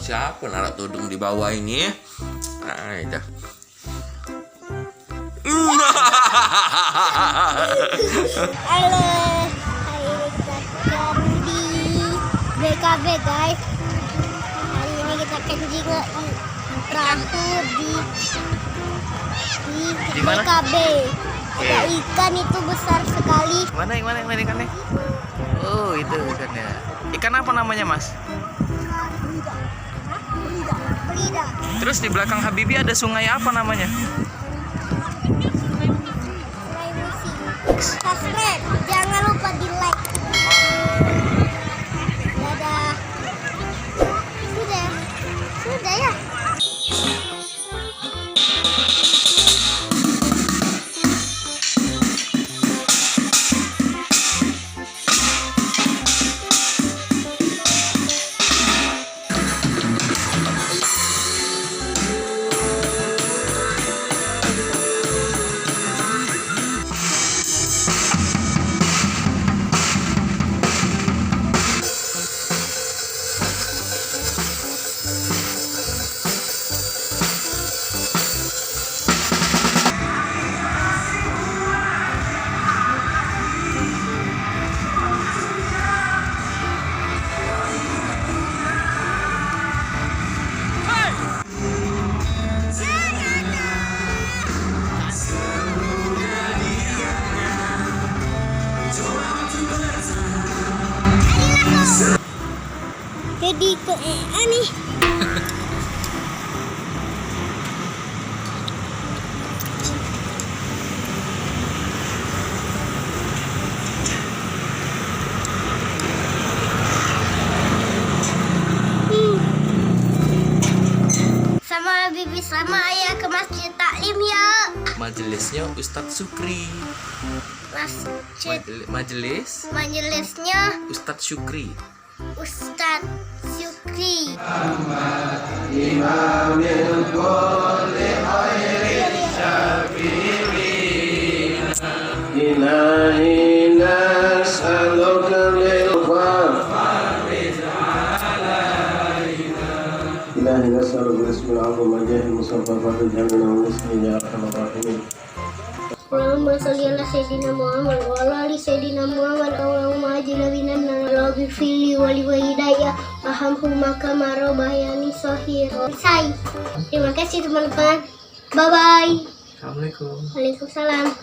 siapa naruh tudung di bawah ini? Nah, itu. Halo, hari ini kita akan di BKB guys. Hari ini kita akan juga perahu di mana? BKB. Ada ikan itu besar sekali. Mana ikannya? Oh, itu ikannya. Ikan apa namanya, Mas? Belida. Terus di belakang Habibie ada sungai apa namanya? Sungai Musi. Subscribe, jangan lupa di like. Dadah. Sudah ya. Jadi ke nih. Sama Bibi sama ayah ke masjid taklim ya. Majelisnya Ustadz Syukri. Majelisnya Ustadz Syukri. Ustadz Syukri. Ilahi nas'aluka lil-ghafar Ilahi nas'aluka bismillahirrahmanirrahim Majahil Mustafa Fadil Jamina wa Muslim Ya Arhamar Rahimin Allahumma salli ala Sayyidina Muhammad wa ala ali Sayyidina Muhammad Allahumma ajina binan Rabbi fili wali walidayya wahamhuma kama rabbayani shaghira. Terima kasih teman-teman. Bye bye. Assalamualaikum. Waalaikumsalam.